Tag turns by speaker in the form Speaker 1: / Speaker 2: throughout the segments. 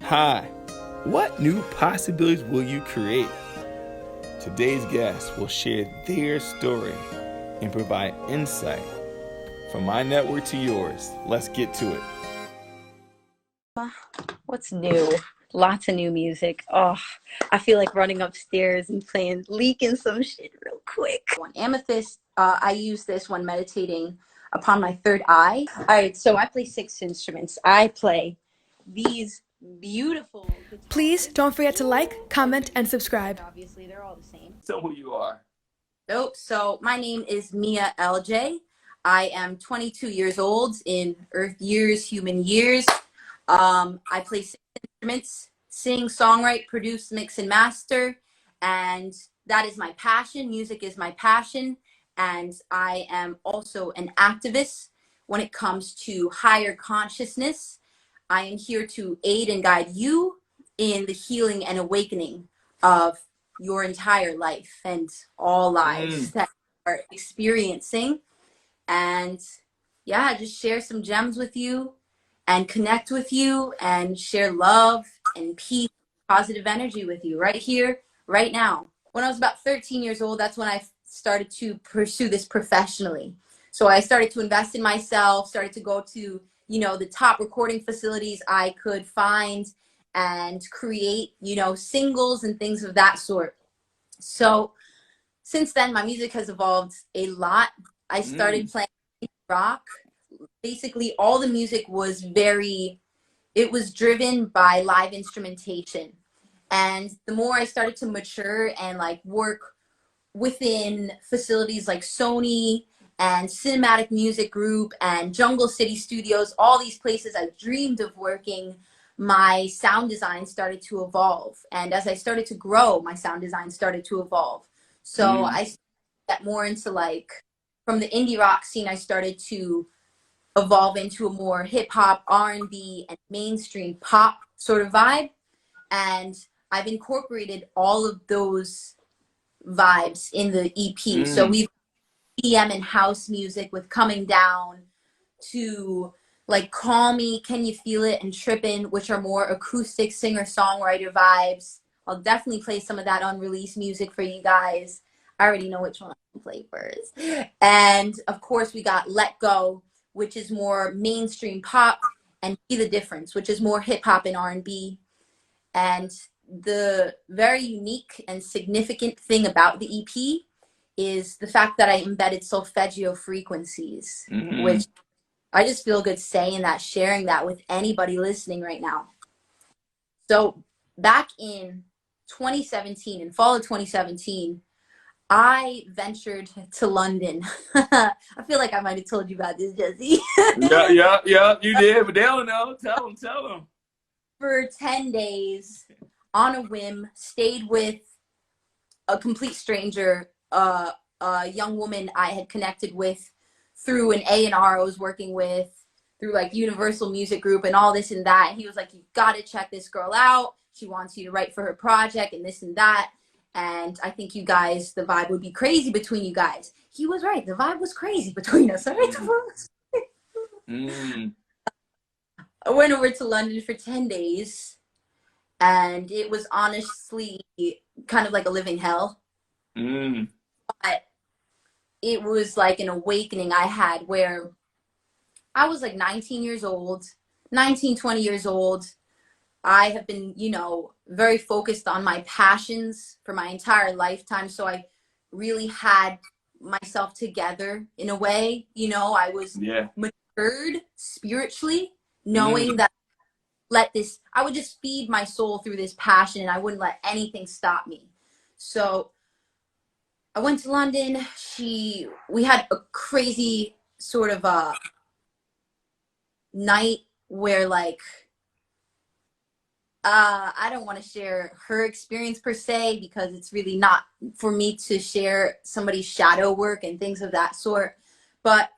Speaker 1: Hi, what new possibilities will you create? Today's guests will share their story and provide insight. From my network to yours, let's get to it.
Speaker 2: What's new? Lots of new music. Oh, I feel like running upstairs and leaking some shit real quick. On Amethyst, I use this when meditating upon my third eye. All right, so I play 6 instruments. I play these beautiful guitars.
Speaker 3: Please don't forget to like, comment, and subscribe.
Speaker 2: Obviously, they're all the same.
Speaker 1: Tell who you are.
Speaker 2: Nope. So my name is Mia LJ. I am 22 years old in Earth years, human years. I play 6 instruments, sing, songwrite, produce, mix, and master. And that is my passion. Music is my passion. And I am also an activist when it comes to higher consciousness. I am here to aid and guide you in the healing and awakening of your entire life and all lives that you are experiencing. And yeah, just share some gems with you and connect with you and share love and peace, positive energy with you right here, right now. When I was about 13 years old, that's when I started to pursue this professionally. So I started to invest in myself, started to go to, the top recording facilities I could find and create, singles and things of that sort. So since then, my music has evolved a lot. I started playing rock. Basically, all the music was it was driven by live instrumentation. And the more I started to mature and like work within facilities like Sony and Cinematic Music Group and Jungle City Studios, all these places I dreamed of working, my sound design started to evolve. And as I started to grow, my sound design started to evolve. So I got more into from the indie rock scene, I started to evolve into a more hip hop, R&B, and mainstream pop sort of vibe. And I've incorporated all of those vibes in the EP. So we've EDM and house music with Coming Down to like Call Me, Can You Feel It, and Trippin', which are more acoustic singer-songwriter vibes. I'll definitely play some of that unreleased music for you guys. I already know which one I'm gonna play first. And of course we got Let Go, which is more mainstream pop, and Be the Difference, which is more hip hop and R&B. And the very unique and significant thing about the EP is the fact that I embedded solfeggio frequencies, which I just feel good saying that, sharing that with anybody listening right now. So back in 2017, in fall of 2017, I ventured to London. I feel like I might have told you about this, Jesse.
Speaker 1: Yeah, you did, but they don't know. Tell them.
Speaker 2: For 10 days on a whim, stayed with a complete stranger, a young woman I had connected with through an A&R I was working with, through like Universal Music Group and all this and that. He was like, "You've got to check this girl out. She wants you to write for her project and this and that. And I think you guys, the vibe would be crazy between you guys." He was right. The vibe was crazy between us. All right. I went over to London for 10 days and it was honestly kind of like a living hell. But it was like an awakening I had where I was like 19 years old, 19, 20 years old. I have been, very focused on my passions for my entire lifetime. So I really had myself together in a way. I was matured spiritually, knowing that I would just feed my soul through this passion and I wouldn't let anything stop me. So I went to London. We had a crazy sort of a night where I don't want to share her experience per se because it's really not for me to share somebody's shadow work and things of that sort. But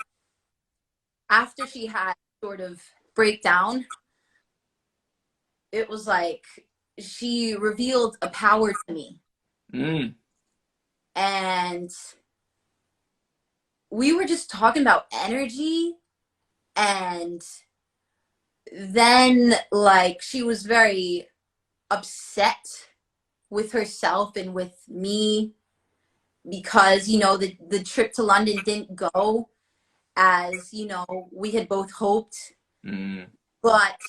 Speaker 2: after she had sort of breakdown, it was like she revealed a power to me. And we were just talking about energy and then like she was very upset with herself and with me because, you know, the trip to London didn't go as, you know, we had both hoped.
Speaker 1: Mm.
Speaker 2: But,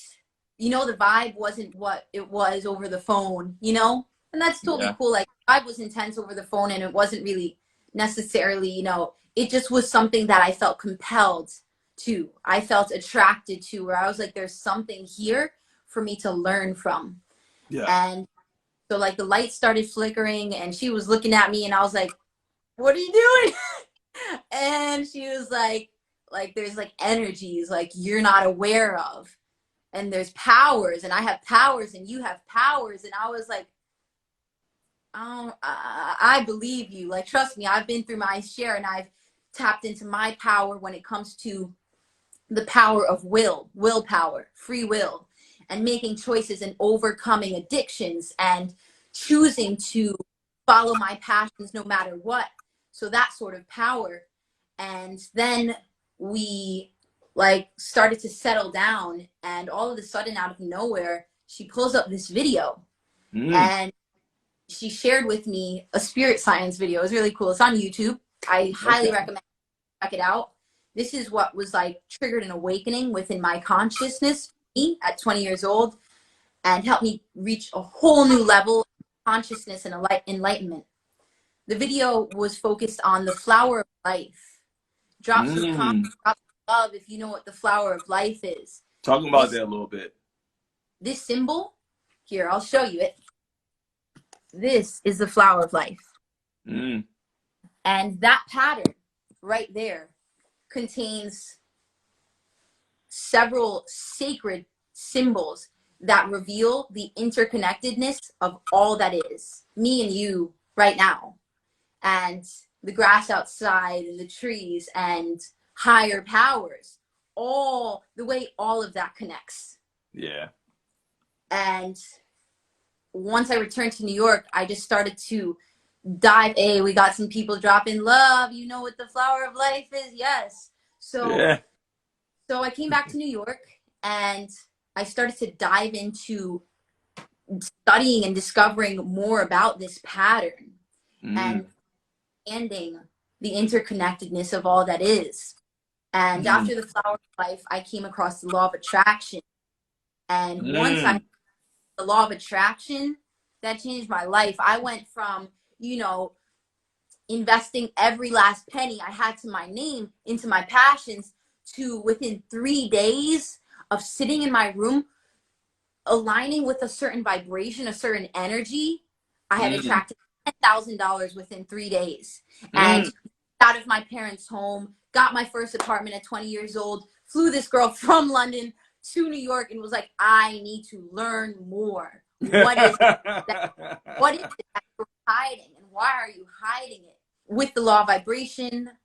Speaker 2: you know, the vibe wasn't what it was over the phone, you know? And that's totally
Speaker 1: Yeah.
Speaker 2: cool. Like, the vibe was intense over the phone, and it wasn't really necessarily, you know, it just was something that I felt compelled to. I felt attracted to, where I was like, there's something here for me to learn from.
Speaker 1: Yeah.
Speaker 2: And so, like, the lights started flickering, and she was looking at me, and I was like, what are you doing? And she was like, there's like energies like you're not aware of, and there's powers, and I have powers, and you have powers. And I was like, oh, I believe you. Like, trust me, I've been through my share, and I've tapped into my power when it comes to the power of willpower, free will, and making choices and overcoming addictions and choosing to follow my passions no matter what. So that sort of power. And then we like started to settle down, and all of a sudden, out of nowhere, she pulls up this video,
Speaker 1: Mm.
Speaker 2: and she shared with me a spirit science video. It was really cool. It's on YouTube. I highly
Speaker 1: Okay.
Speaker 2: recommend check it out. This is what was like triggered an awakening within my consciousness, me at 20 years old, and helped me reach a whole new level of consciousness and enlightenment. The video was focused on the flower of life. Drop some comments,
Speaker 1: Mm.
Speaker 2: drop some love if you know what the flower of life is.
Speaker 1: Talking about that a little bit.
Speaker 2: This symbol, here, I'll show you it. This is the flower of life.
Speaker 1: Mm.
Speaker 2: And that pattern right there contains several sacred symbols that reveal the interconnectedness of all that is, me and you right now, and the grass outside and the trees and higher powers, all the way all of that connects.
Speaker 1: Yeah.
Speaker 2: And once I returned to New York, I just started to dive. Hey, we got some people dropping love. You know what the flower of life is? Yes. So
Speaker 1: Yeah.
Speaker 2: So I came back to New York, and I started to dive into studying and discovering more about this pattern
Speaker 1: Mm.
Speaker 2: and understanding the interconnectedness of all that is. And
Speaker 1: Mm.
Speaker 2: after the flower of life, I came across the law of attraction. And once I
Speaker 1: Mm.
Speaker 2: the law of attraction, that changed my life. I went from, you know, investing every last penny I had to my name into my passions to within 3 days of sitting in my room, aligning with a certain vibration, a certain energy. I had
Speaker 1: Mm.
Speaker 2: attracted $10,000 within 3 days, and
Speaker 1: Mm.
Speaker 2: out of my parents' home, got my first apartment at 20 years old, flew this girl from London to New York, and was like, I need to learn more. What is that? What is it that you're hiding, and why are you hiding it? With the law of vibration,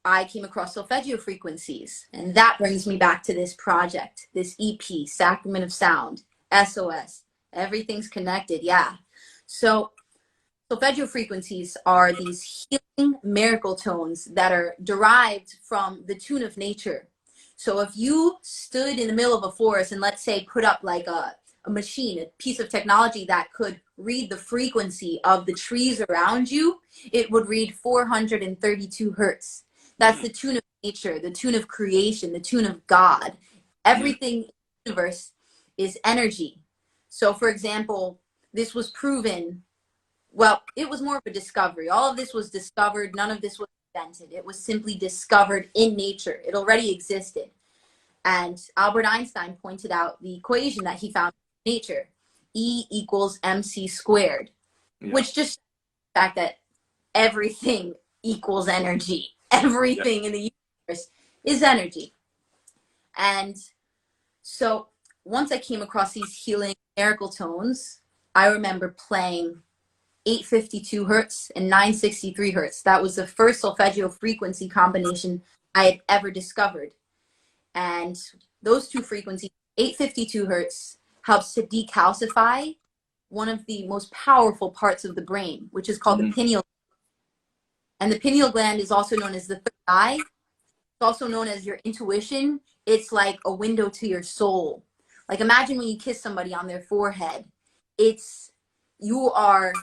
Speaker 2: I came across solfeggio frequencies, and that brings me back to this project, this EP, Sacrament of Sound, SOS. Everything's connected, yeah. So solfeggio frequencies are these healing miracle tones that are derived from the tune of nature. So if you stood in the middle of a forest and, let's say, put up like a machine, a piece of technology that could read the frequency of the trees around you, it would read 432 hertz. That's
Speaker 1: Mm.
Speaker 2: the tune of nature, the tune of creation, the tune of God.
Speaker 1: Mm.
Speaker 2: Everything in the universe is energy. So, for example, this was proven, well, it was more of a discovery. All of this was discovered. None of this was invented. It was simply discovered in nature. It already existed. And Albert Einstein pointed out the equation that he found in nature, E equals mc squared,
Speaker 1: Yeah.
Speaker 2: which just the fact that everything equals energy.
Speaker 1: Yeah.
Speaker 2: Everything in the universe is energy. And so once I came across these healing miracle tones, I remember playing 852 hertz and 963 hertz. That was the first solfeggio frequency combination I had ever discovered. And those two frequencies, 852 hertz, helps to decalcify one of the most powerful parts of the brain, which is called the
Speaker 1: Mm.
Speaker 2: pineal. And the pineal gland is also known as the third eye. also known as your intuition. It's like a window to your soul. Like imagine when you kiss somebody on their forehead, it's you are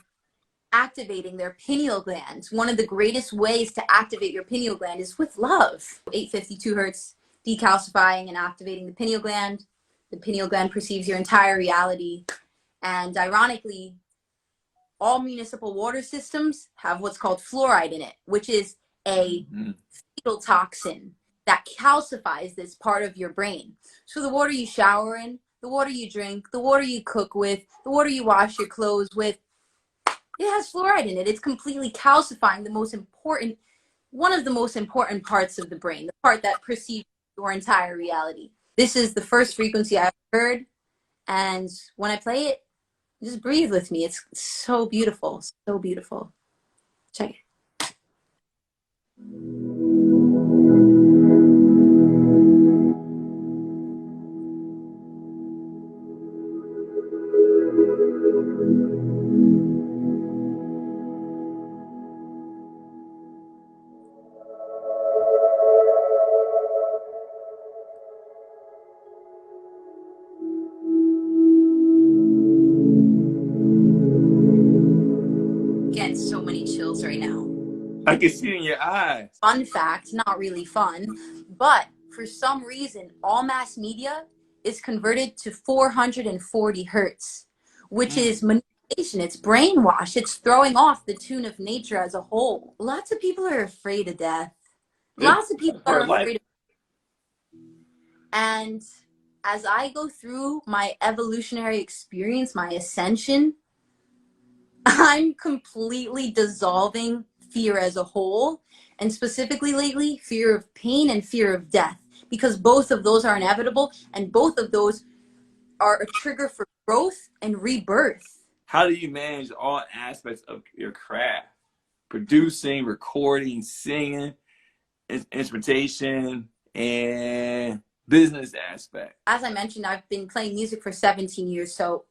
Speaker 2: activating their pineal gland. One of the greatest ways to activate your pineal gland is with love. 852 hertz decalcifying and activating the pineal gland. The pineal gland perceives your entire reality. And ironically, all municipal water systems have what's called fluoride in it, which is a fetal toxin that calcifies this part of your brain. So the water you shower in, the water you drink, the water you cook with, the water you wash your clothes with, it has fluoride in it. It's completely calcifying one of the most important parts of the brain, the part that perceives your entire reality. This is the first frequency I've heard, and when I play it, just breathe with me. It's so beautiful, so beautiful. Check it. Getting so many chills right now.
Speaker 1: I can see it in your eyes.
Speaker 2: Fun fact, not really fun, but for some reason, all mass media is converted to 440 hertz, which is manipulation. It's brainwash. It's throwing off the tune of nature as a whole. Lots of people are afraid of death. Lots of people are afraid of death. And as I go through my evolutionary experience, my ascension, I'm completely dissolving fear as a whole, and specifically lately, fear of pain and fear of death, because both of those are inevitable and both of those are a trigger for growth and rebirth.
Speaker 1: How do you manage all aspects of your craft? Producing, recording, singing, instrumentation, and business aspect.
Speaker 2: As I mentioned, I've been playing music for 17 years, so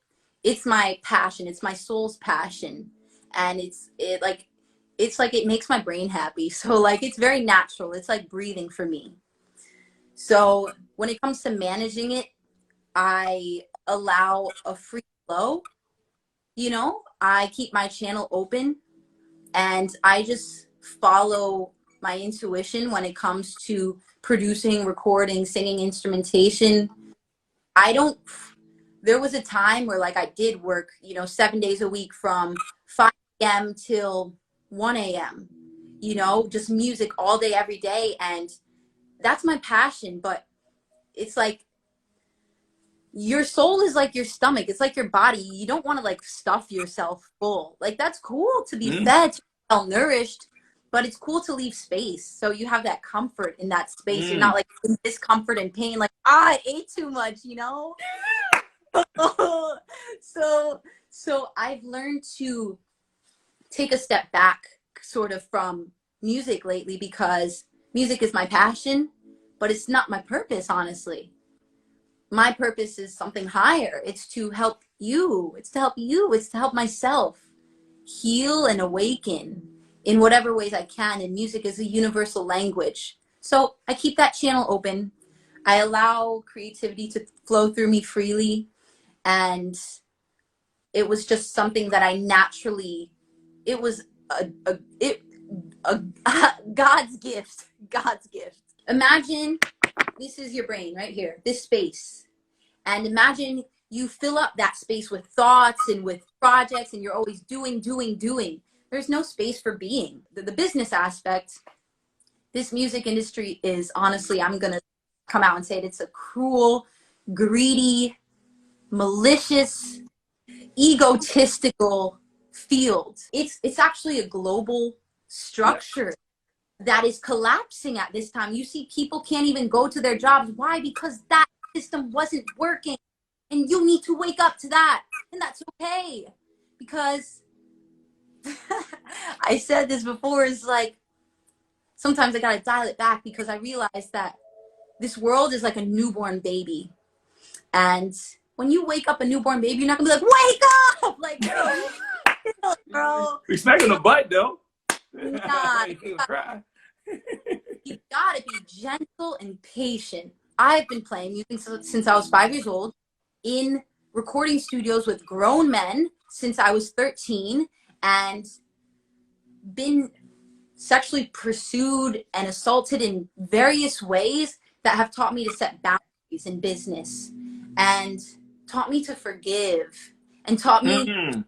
Speaker 2: it's my passion. It's my soul's passion, and it's like it makes my brain happy. So like it's very natural. It's like breathing for me. So when it comes to managing it, I allow a free flow. You know, I keep my channel open, and I just follow my intuition when it comes to producing, recording, singing, instrumentation. There was a time where like I did work, 7 days a week from 5 a.m. till 1 a.m., just music all day, every day. And that's my passion. But it's like your soul is like your stomach. It's like your body. You don't want to like stuff yourself full. Like that's cool to be fed, to be well nourished, but it's cool to leave space. So you have that comfort in that space. You're not like in discomfort and pain, like, I ate too much, So I've learned to take a step back sort of from music lately, because music is my passion, but it's not my purpose, honestly. My purpose is something higher. It's to help you. It's to help you. It's to help myself heal and awaken in whatever ways I can. And music is a universal language. So I keep that channel open. I allow creativity to flow through me freely. And it was just something that I naturally, it was God's gift. God's gift. Imagine this is your brain right here, this space. And imagine you fill up that space with thoughts and with projects, and you're always doing. There's no space for being. The business aspect, this music industry is, honestly, I'm going to come out and say it, it's a cruel, greedy, malicious, egotistical field. It's actually a global structure that is collapsing at this time. You see people can't even go to their jobs. Why? Because that system wasn't working, and you need to wake up to that, and that's okay. Because I said this before, is like sometimes I gotta dial it back, because I realize that this world is like a newborn baby, and when you wake up a newborn baby, you're not gonna be like, wake up, like, bro.
Speaker 1: We smacking the butt though.
Speaker 2: Nah,
Speaker 1: You cry.
Speaker 2: You gotta be gentle and patient. I've been playing music since I was 5 years old, in recording studios with grown men since I was 13, and been sexually pursued and assaulted in various ways that have taught me to set boundaries in business, and taught me to forgive, and taught me
Speaker 1: Mm.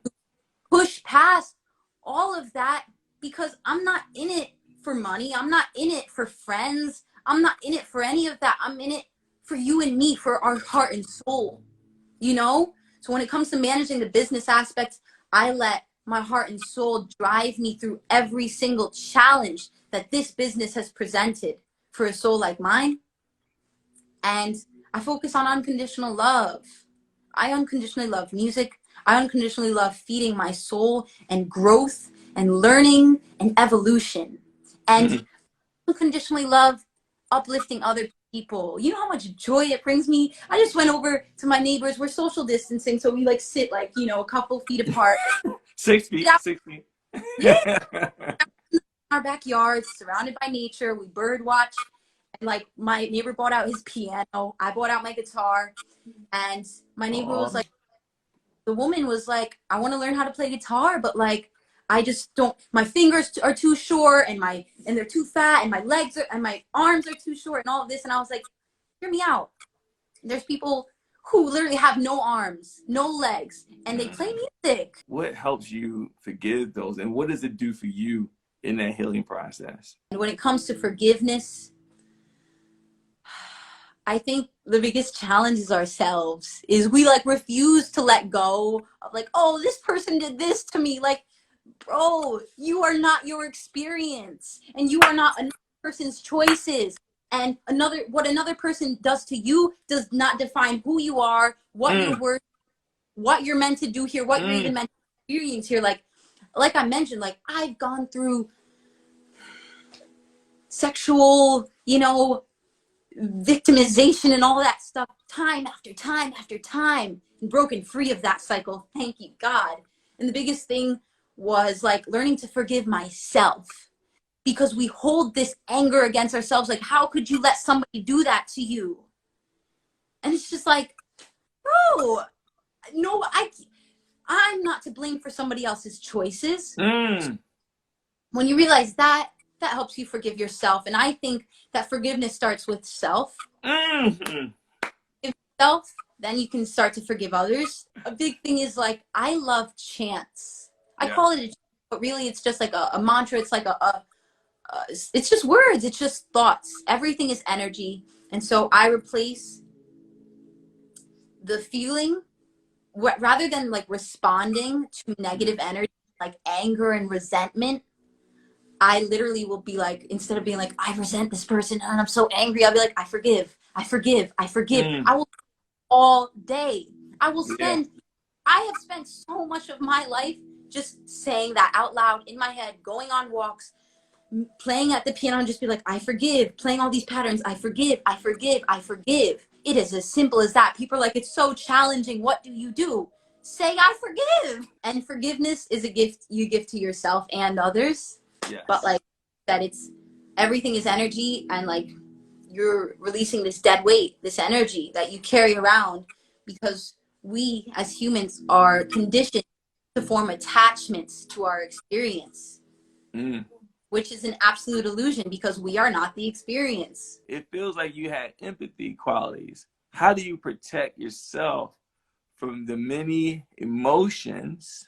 Speaker 2: push past all of that, because I'm not in it for money. I'm not in it for friends. I'm not in it for any of that. I'm in it for you and me, for our heart and soul, you know? So when it comes to managing the business aspects, I let my heart and soul drive me through every single challenge that this business has presented for a soul like mine. And I focus on unconditional love. I unconditionally love music. I unconditionally love feeding my soul and growth and learning and evolution. And unconditionally love uplifting other people. You know how much joy it brings me? I just went over to my neighbors. We're social distancing, so we like sit like, you know, a couple feet apart.
Speaker 1: 6 feet,
Speaker 2: Yeah.
Speaker 1: 6 feet.
Speaker 2: Yeah. Our backyard, surrounded by nature. We bird watch. And like my neighbor brought out his piano. I brought out my guitar. And my neighbor was like, the woman was like, I want to learn how to play guitar, but like, I just don't, my fingers are too short, and they're too fat, and my legs are, and my arms are too short, and all of this. And I was like, hear me out. There's people who literally have no arms, no legs, and they play music.
Speaker 1: What helps you forgive those, and what does it do for you in that healing process?
Speaker 2: And when it comes to forgiveness, I think the biggest challenge is ourselves. Is we like refuse to let go of like, oh, this person did this to me. Like, bro, you are not your experience, and you are not another person's choices. And what another person does to you does not define who you are, what you're worth, what you're meant to do here, what you're even meant to experience here. Like I mentioned, like I've gone through sexual, you know, victimization and all that stuff time after time after time, and broken free of that cycle. Thank you, God. And the biggest thing was like learning to forgive myself, because we hold this anger against ourselves. Like, how could you let somebody do that to you? And it's just like, bro, no, I'm not to blame for somebody else's choices. When you realize that, that helps you forgive yourself. And I think that forgiveness starts with self. If self, then you can start to forgive others. A big thing is like, I love chants. I call it a chant, but really it's just like a mantra. It's like it's just words. It's just thoughts. Everything is energy. And so I replace the feeling, rather than like responding to negative energy, like anger and resentment. I literally will be like, instead of being like, I resent this person and I'm so angry, I'll be like, I forgive, I forgive, I forgive. I will all day. I will spend, I have spent so much of my life just saying that out loud in my head, going on walks, playing at the piano, and just be like, I forgive, playing all these patterns. I forgive, I forgive, I forgive. It is as simple as that. People are like, it's so challenging. What do you do? Say, I forgive. And forgiveness is a gift you give to yourself and others.
Speaker 1: Yes.
Speaker 2: But like that, it's everything is energy, and like you're releasing this dead weight, this energy that you carry around, because we as humans are conditioned to form attachments to our experience, which is an absolute illusion, because we are not the experience.
Speaker 1: It feels like you had empathy qualities. How do you protect yourself from the many emotions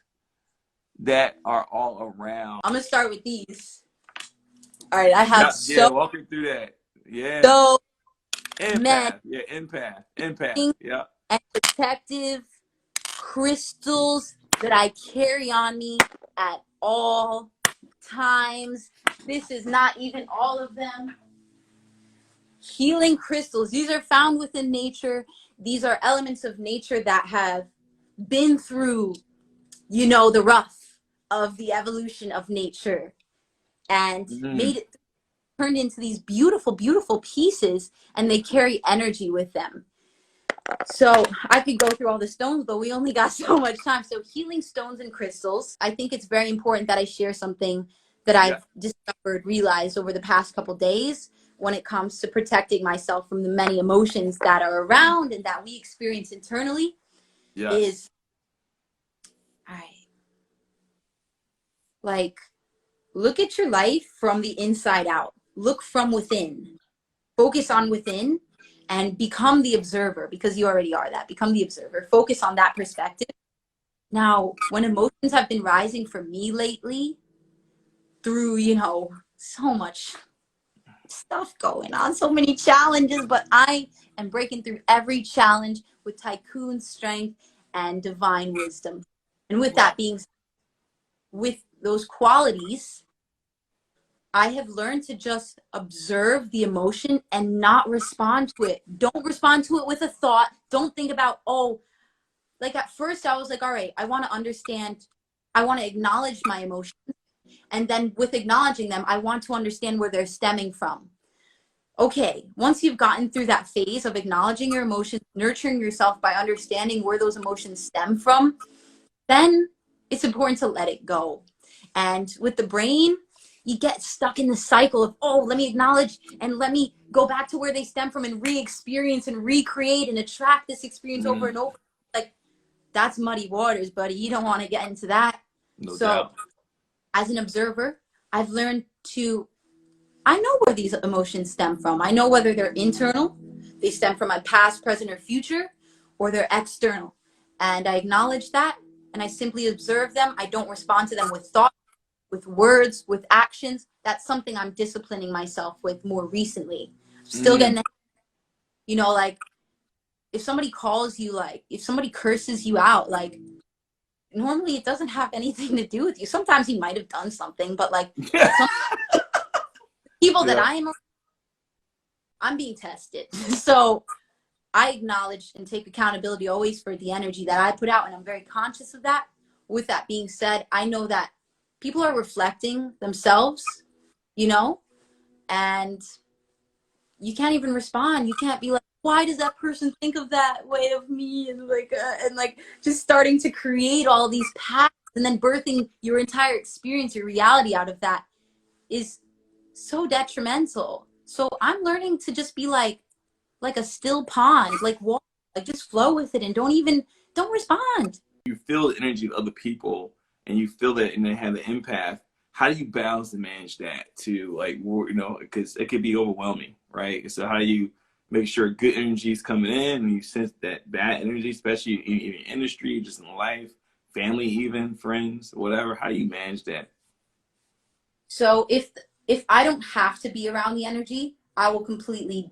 Speaker 1: that are all around?
Speaker 2: I'm gonna start with these. All right, I have
Speaker 1: walk me through that.
Speaker 2: So
Speaker 1: Empath. Empath. Yeah.
Speaker 2: And protective crystals that I carry on me at all times. This is not even all of them. Healing crystals. These are found within nature. These are elements of nature that have been through, you know, the rough of the evolution of nature, and made it, turned into these beautiful, beautiful pieces, and they carry energy with them. So I could go through all the stones, but we only got so much time. So healing stones and crystals. I think it's very important that I share something that I've discovered, realized over the past couple days. when it comes to protecting myself from the many emotions that are around and that we experience internally
Speaker 1: Yes.
Speaker 2: is, all right, like, look at your life from the inside out. Look from within. Focus on within and become the observer, because you already are that. Become the observer. Focus on that perspective. Now, when emotions have been rising for me lately through, so much stuff going on, so many challenges, but I am breaking through every challenge with tycoon strength and divine wisdom. And with that being said, with those qualities, I have learned to just observe the emotion and not respond to it. Don't respond to it with a thought. Don't think about, oh, like at first I was like, all right, I want to understand, I want to acknowledge my emotions. And then with acknowledging them, I want to understand where they're stemming from. Okay, once you've gotten through that phase of acknowledging your emotions, nurturing yourself by understanding where those emotions stem from, then it's important to let it go. And with the brain, you get stuck in the cycle of, oh, let me acknowledge and let me go back to where they stem from and re-experience and recreate and attract this experience over and over. Like, that's muddy waters, buddy. You don't want to get into that.
Speaker 1: No
Speaker 2: So
Speaker 1: doubt.
Speaker 2: as an observer, I've learned I know where these emotions stem from. I know whether they're internal, they stem from my past, present, or future, or they're external. And I acknowledge that and I simply observe them. I don't respond to them with thought, with words, with actions. That's something I'm disciplining myself with more recently. Still getting, like, if somebody calls you, like, if somebody curses you out, like, normally it doesn't have anything to do with you. Sometimes he might have done something, but like some people that I'm being tested. So I acknowledge and take accountability always for the energy that I put out, and I'm very conscious of that. With that being said, I know that people are reflecting themselves, and you can't even respond. You can't be like, why does that person think of that way of me? And like just starting to create all these paths and then birthing your entire experience, your reality out of that is so detrimental. So I'm learning to just be like a still pond, like water, like just flow with it and don't respond.
Speaker 1: You feel the energy of other people and you feel that and they have the empath. How do you balance and manage that to, like, because it could be overwhelming, right? So how do you make sure good energy is coming in and you sense that bad energy, especially in your industry, just in life, family, even friends, whatever? How do you manage that?
Speaker 2: So if I don't have to be around the energy, I will completely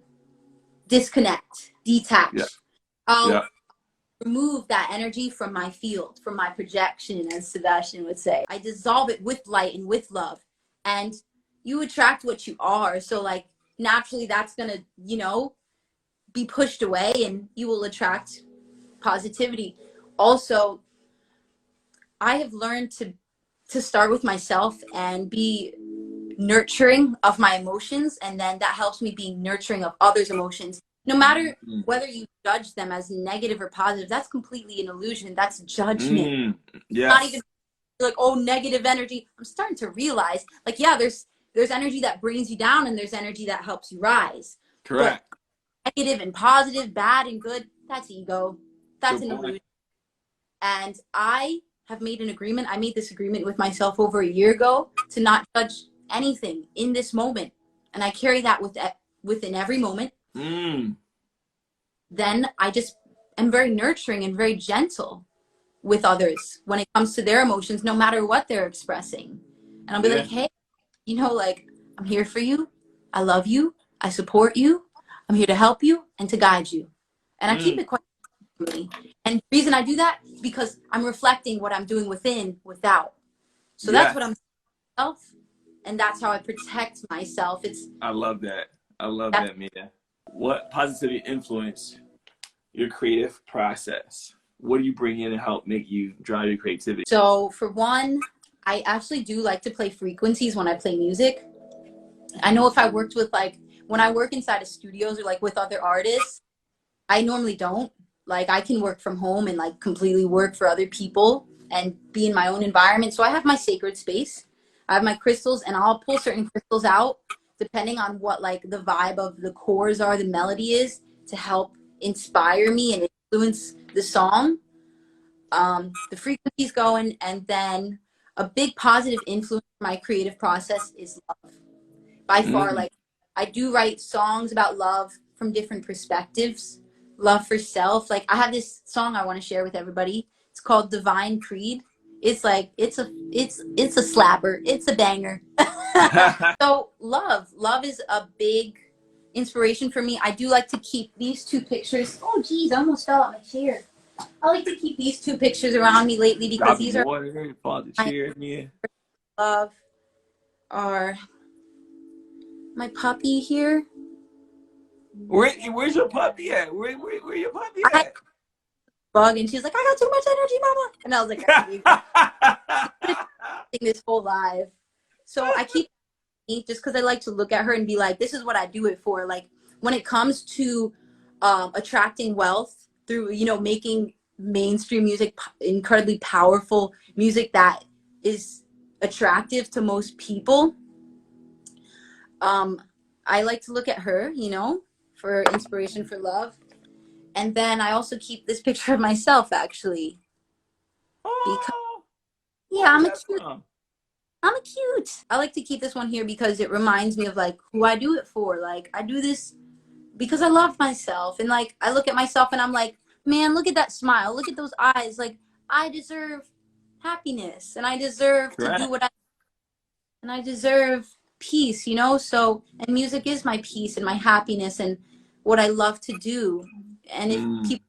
Speaker 2: disconnect, detach.
Speaker 1: Yeah.
Speaker 2: I'll remove that energy from my field, from my projection, as Sebastian would say. I dissolve it with light and with love. And you attract what you are. So, like, naturally that's going to, be pushed away and you will attract positivity. Also, I have learned to start with myself and be nurturing of my emotions, and then that helps me be nurturing of others' emotions. No matter whether you judge them as negative or positive, that's completely an illusion. That's judgment.
Speaker 1: Yes.
Speaker 2: Not even like, oh, negative energy. I'm starting to realize, like, yeah, there's energy that brings you down and there's energy that helps you rise.
Speaker 1: Correct.
Speaker 2: But negative and positive, bad and good, that's ego. That's an illusion. And I have made an agreement. I made this agreement with myself over a year ago to not judge anything in this moment. And I carry that within every moment. Then I just am very nurturing and very gentle with others when it comes to their emotions, no matter what they're expressing. And I'll be like, hey, like, I'm here for you. I love you. I support you. I'm here to help you and to guide you. And I keep it quite simply. And the reason I do that is because I'm reflecting what I'm doing within, without. So that's what I'm self, and that's how I protect myself.
Speaker 1: I love that. I love that, Mia. What positivity influence your creative process? What do you bring in to help make you drive your creativity?
Speaker 2: So for one, I actually do like to play frequencies when I play music. I know if I worked with, like, when I work inside of studios or like with other artists, I normally don't. Like, I can work from home and like completely work for other people and be in my own environment. So I have my sacred space. I have my crystals, and I'll pull certain crystals out depending on what like the vibe of the chords are, the melody is, to help inspire me and influence the song. The frequency's going, and then a big positive influence for my creative process is love. By far,
Speaker 1: Mm.
Speaker 2: like I do write songs about love from different perspectives. Love for self. Like I have this song I want to share with everybody. It's called Divine Creed. It's like it's a slapper. It's a banger. So love is a big inspiration for me. I do like to keep these two pictures. Oh geez, I almost fell out my chair. I like to keep these two pictures around me lately because
Speaker 1: Dropping
Speaker 2: these are
Speaker 1: water, fall the
Speaker 2: my
Speaker 1: chair, yeah.
Speaker 2: love. Are my puppy here?
Speaker 1: Where's your puppy at? Where your puppy
Speaker 2: I had
Speaker 1: at?
Speaker 2: a bug and she's like, I got too much energy, mama. And I was like, all right, you go. This whole live. So I keep just because I like to look at her and be like, this is what I do it for. Like when it comes to attracting wealth through, you know, making mainstream music incredibly powerful music that is attractive to most people. I like to look at her, you know, for inspiration, for love. And then I also keep this picture of myself actually because
Speaker 1: Oh,
Speaker 2: yeah,
Speaker 1: where's that from?
Speaker 2: I'm a cute. I like to keep this one here because it reminds me of like who I do it for. Like I do this because I love myself, and like I look at myself and I'm like, man, look at that smile, look at those eyes. Like I deserve happiness, and I deserve to do
Speaker 1: Correct.
Speaker 2: what I and I deserve peace, you know? So, and music is my peace and my happiness and what I love to do. And if
Speaker 1: Mm.
Speaker 2: people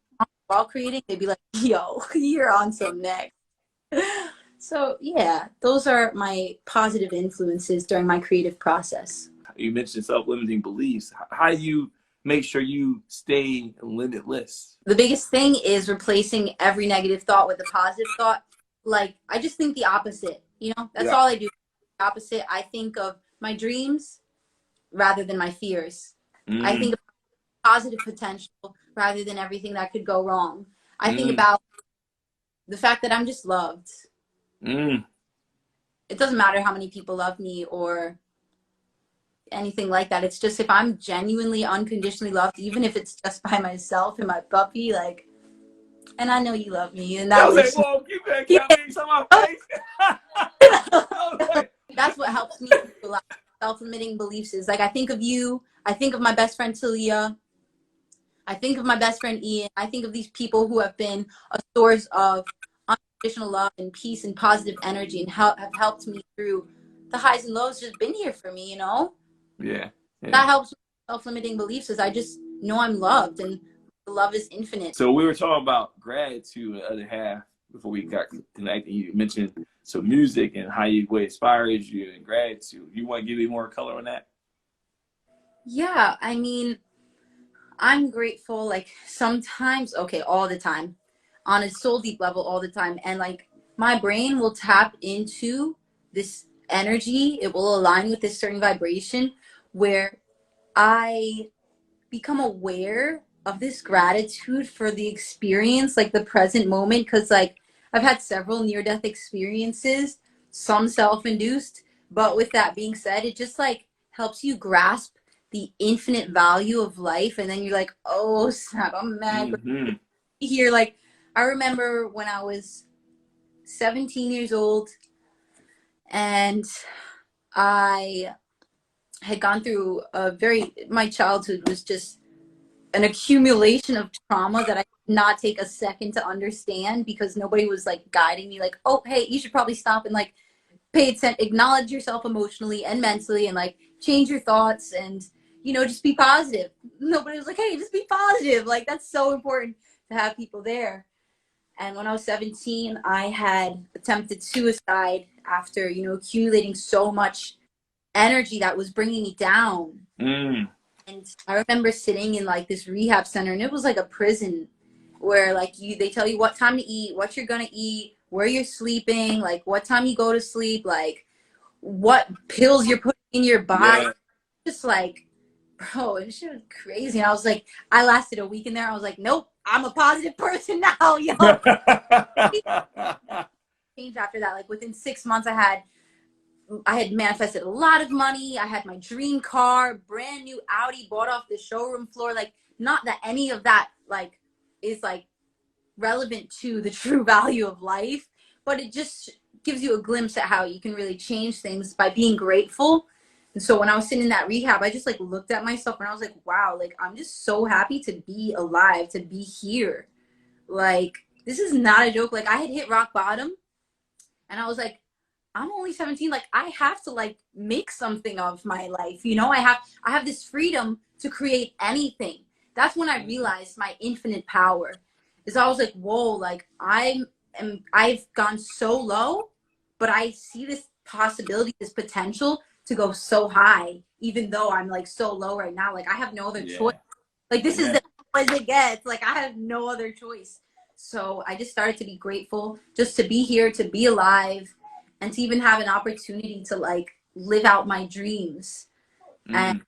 Speaker 2: while creating, they'd be like, yo, you're on some next. So, yeah, those are my positive influences during my creative process.
Speaker 1: You mentioned self-limiting beliefs. How do you make sure you stay limitless?
Speaker 2: The biggest thing is replacing every negative thought with a positive thought. Like, I just think the opposite, you know? That's
Speaker 1: Yeah.
Speaker 2: all I do. The opposite. I think of my dreams rather than my fears. I
Speaker 1: Mm.
Speaker 2: think of positive potential rather than everything that could go wrong. I think
Speaker 1: Mm.
Speaker 2: about the fact that I'm just loved.
Speaker 1: Mm.
Speaker 2: It doesn't matter how many people love me or anything like that. It's just if I'm genuinely unconditionally loved, even if it's just by myself and my puppy, like, and I know you love me, and
Speaker 1: I
Speaker 2: that
Speaker 1: was like,
Speaker 2: was
Speaker 1: whoa, keep that
Speaker 2: yeah.
Speaker 1: cat being on my face. I was like,
Speaker 2: That's what helps me with a lot of self-limiting beliefs is like I think of you, I think of my best friend Talia, I think of my best friend Ian. I think of these people who have been a source of unconditional love and peace and positive energy and have helped me through the highs and lows, just been here for me, you know?
Speaker 1: yeah, yeah.
Speaker 2: That helps with self-limiting beliefs is I just know I'm loved and the love is infinite.
Speaker 1: So we were talking about gratitude the other half before we got connected. You mentioned some music and how what inspires you and gratitude. You want to give me more color on that?
Speaker 2: Yeah, I mean, I'm grateful like sometimes, okay, all the time, on a soul deep level all the time. And like my brain will tap into this energy, it will align with this certain vibration where I become aware of this gratitude for the experience, like the present moment. Because, like, I've had several near death experiences, some self induced. But with that being said, it just like helps you grasp the infinite value of life. And then you're like, oh, snap, I'm mad
Speaker 1: Mm-hmm.
Speaker 2: here. Like, I remember when I was 17 years old and I had gone through my childhood was just an accumulation of trauma that I did not take a second to understand because nobody was like guiding me like, oh, hey, you should probably stop and like pay attention, acknowledge yourself emotionally and mentally and like change your thoughts and, you know, just be positive. Nobody was like, hey, just be positive. Like that's so important to have people there. And when I was 17, I had attempted suicide after, you know, accumulating so much energy that was bringing me down.
Speaker 1: Mm.
Speaker 2: And I remember sitting in like this rehab center and it was like a prison where like they tell you what time to eat, what you're gonna eat, where you're sleeping, like what time you go to sleep, like what pills you're putting in your body.
Speaker 1: Yeah.
Speaker 2: Just like, bro, it shit was crazy. And I was like, I lasted a week in there. I was like, nope, I'm a positive person now, yo. Changed after that. Like within 6 months I had I had manifested a lot of money. I had my dream car, brand new Audi, bought off the showroom floor. Like, not that any of that like is like relevant to the true value of life, but it just gives you a glimpse at how you can really change things by being grateful. And so when I was sitting in that rehab, I just like looked at myself and I was like, wow, like I'm just so happy to be alive, to be here. Like, this is not a joke. Like, I had hit rock bottom and I was like, I'm only 17. Like, I have to like make something of my life. You know, I have this freedom to create anything. That's when I realized my infinite power. Is I was like, whoa, like I've gone so low, but I see this possibility, this potential to go so high, even though I'm like so low right now. Like, I have no other choice. Like, this is the as it gets. Like, I have no other choice. So I just started to be grateful just to be here, to be alive, and to even have an opportunity to like live out my dreams. And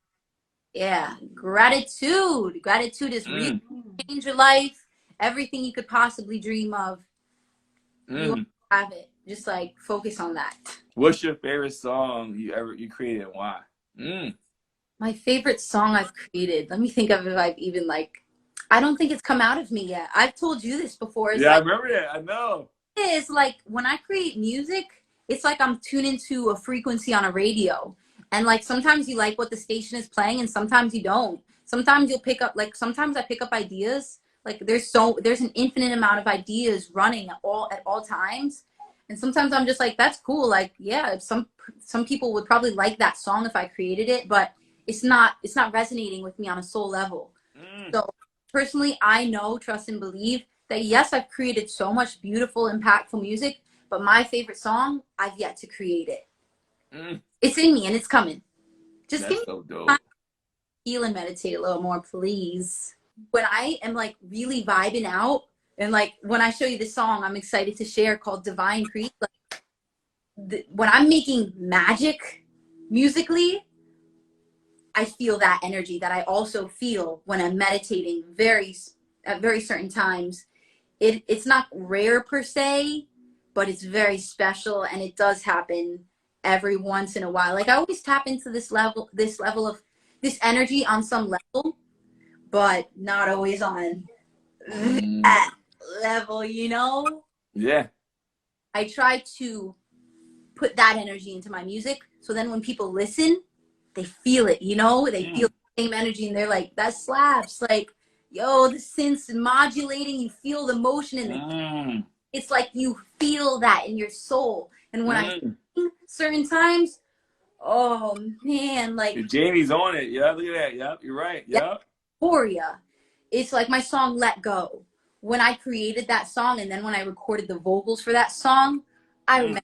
Speaker 2: yeah, gratitude is really change your life. Everything you could possibly dream of, you have it. Just like focus on that.
Speaker 1: What's your favorite song you created and why?
Speaker 2: My favorite song I've created, let me think of if I've even like, I don't think it's come out of me yet. I've told you this before. It's
Speaker 1: yeah,
Speaker 2: like,
Speaker 1: I remember that. I know.
Speaker 2: It's like when I create music, it's like I'm tuned into a frequency on a radio. And like sometimes you like what the station is playing and sometimes you don't. Sometimes you'll pick up, like sometimes I pick up ideas. Like there's an infinite amount of ideas running at all times. And sometimes I'm just like, that's cool. Like, yeah, some people would probably like that song if I created it, but it's not resonating with me on a soul level. So personally, I know, trust and believe that yes, I've created so much beautiful, impactful music, but my favorite song, I've yet to create it. It's in me and it's coming. Just
Speaker 1: That's
Speaker 2: give me
Speaker 1: so dope.
Speaker 2: time to feel and meditate a little more, please. When I am like really vibing out, and like when I show you this song I'm excited to share called Divine Creek, like when I'm making magic musically, I feel that energy that I also feel when I'm meditating at very certain times. It's not rare per se, but it's very special, and it does happen every once in a while. Like I always tap into this level of this energy on some level, but not always on that level, you know?
Speaker 1: Yeah.
Speaker 2: I try to put that energy into my music, so then when people listen, they feel it, you know? They feel the same energy and they're like, that slaps. Like, yo, the synth's modulating, you feel the motion in the it's like you feel that in your soul. And when I sing certain times, oh man, like
Speaker 1: Jamie's on it. Yeah, look at that. Yep, you're right. Yep.
Speaker 2: Euphoria. It's like my song Let Go. When I created that song and then when I recorded the vocals for that song, I remember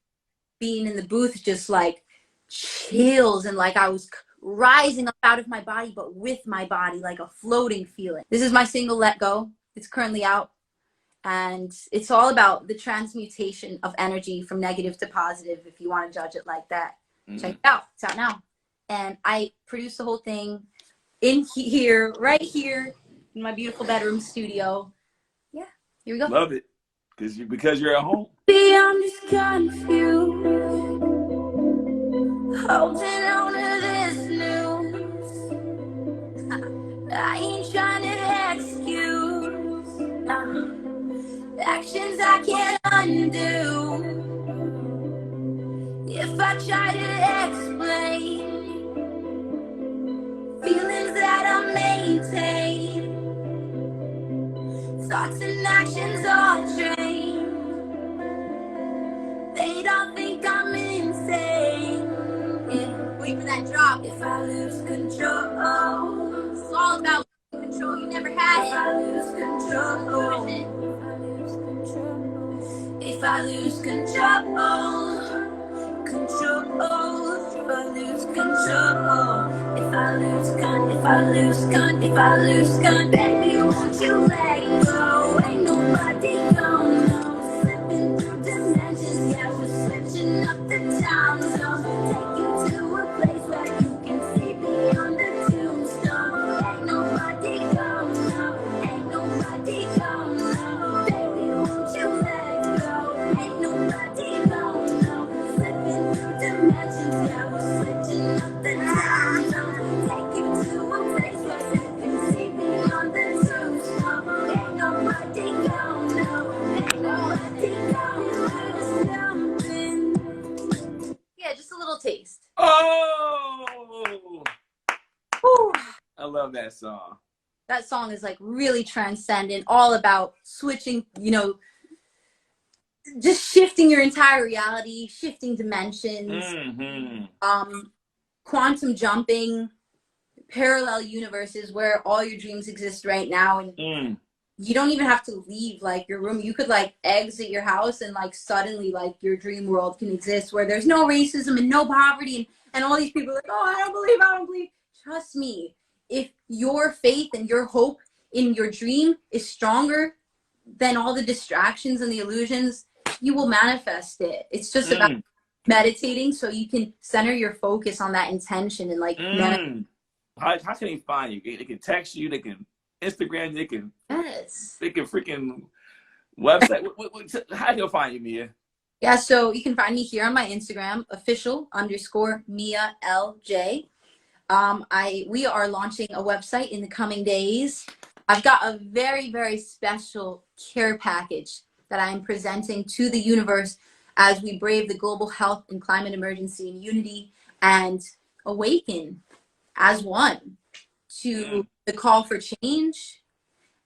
Speaker 2: being in the booth just like chills and like I was rising up out of my body, but with my body, like a floating feeling. This is my single Let Go. It's currently out. And it's all about the transmutation of energy from negative to positive, if you want to judge it like that. Check it out. It's out now. And I produced the whole thing in here, right here, in my beautiful bedroom studio. Yeah, here we go.
Speaker 1: Love it. Because you're at home.
Speaker 2: I'm just confused, holding on to this news. I ain't trying to excuse actions I can't undo. If I try to explain feelings that I maintain, thoughts and actions all trained. They don't think I'm insane. Yeah, wait for that drop. If I lose control, it's all about control. You never had it. If I lose control, if I lose control, if I lose control, if I lose gun, baby, won't you let go? Ain't nobody gonna know. Slipping through dimensions, yeah, we're switching up the time zone. Take you to a place where you can see beyond the tombstone. Ain't nobody gonna know. Ain't nobody gonna know. Baby, won't you let go? Ain't nobody gonna know. Slipping through dimensions.
Speaker 1: love that song.
Speaker 2: That song is like really transcendent, all about switching, just shifting your entire reality, shifting dimensions, quantum jumping, parallel universes where all your dreams exist right now, and you don't even have to leave like your room. You could like exit your house and like suddenly like your dream world can exist where there's no racism and no poverty, and all these people are like, oh, I don't believe. Trust me, if your faith and your hope in your dream is stronger than all the distractions and the illusions, you will manifest it. It's just about meditating so you can center your focus on that intention and like
Speaker 1: How can they find you? They can text you, they can Instagram, they can freaking website. How can they find you, Mia?
Speaker 2: Yeah, so you can find me here on my Instagram, official_Mia LJ. We are launching a website in the coming days. I've got a very, very special care package that I am presenting to the universe as we brave the global health and climate emergency in unity and awaken as one to the call for change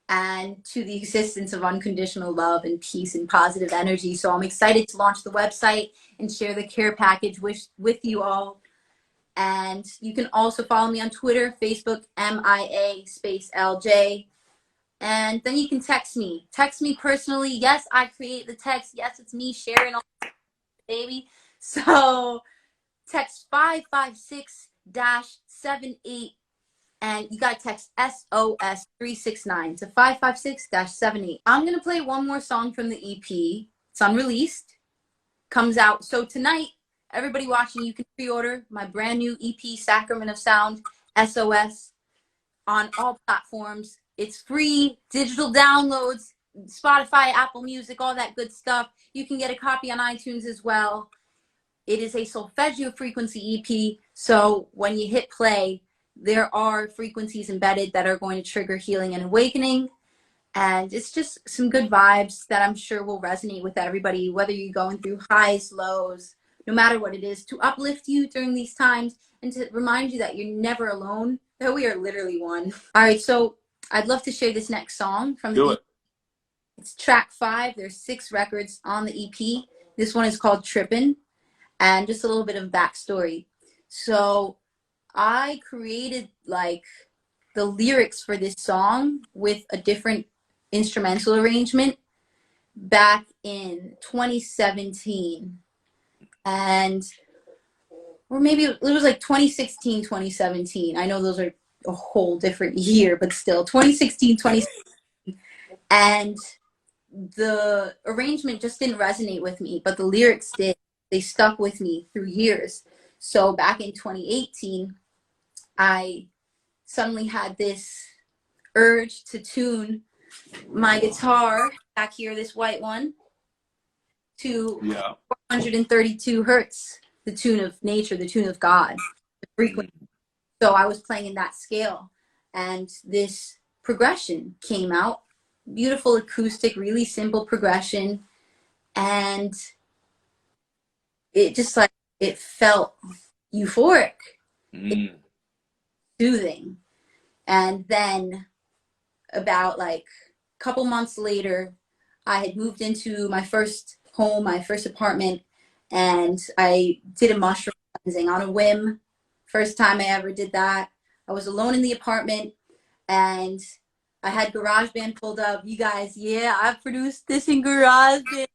Speaker 2: and to the existence of unconditional love and peace and positive energy. So I'm excited to launch the website and share the care package with you all. And you can also follow me on Twitter, Facebook, MIA_LJ. And then you can text me. Text me personally. Yes, I create the text. Yes, it's me sharing all baby. So text 556-78, and you got to text SOS 369 to 556-78. I'm going to play one more song from the EP. It's unreleased. Comes out. So tonight, everybody watching, you can pre-order my brand new EP, Sacrament of Sound, SOS, on all platforms. It's free, digital downloads, Spotify, Apple Music, all that good stuff. You can get a copy on iTunes as well. It is a solfeggio frequency EP, so when you hit play, there are frequencies embedded that are going to trigger healing and awakening. And it's just some good vibes that I'm sure will resonate with everybody, whether you're going through highs, lows, no matter what it is, to uplift you during these times and to remind you that you're never alone, that we are literally one. All right, so I'd love to share this next song from the EP. It's track 5. There's 6 records on the EP. This one is called Trippin'. And just a little bit of backstory. So I created like the lyrics for this song with a different instrumental arrangement back in 2017. Or maybe it was like 2016, 2017. I know those are a whole different year, but still 2016, 2017. And the arrangement just didn't resonate with me, but the lyrics did. They stuck with me through years. So back in 2018, I suddenly had this urge to tune my guitar back here, this white one, to 432 hertz, the tune of nature, the tune of God, the frequency. So I was playing in that scale, and this progression came out. Beautiful acoustic, really simple progression, and it just like, it felt euphoric, soothing. And then about like a couple months later, I had moved into my first home, my first apartment, and I did a mushroom cleansing on a whim. First time I ever did that. I was alone in the apartment, and I had GarageBand pulled up. You guys, yeah, I've produced this in GarageBand.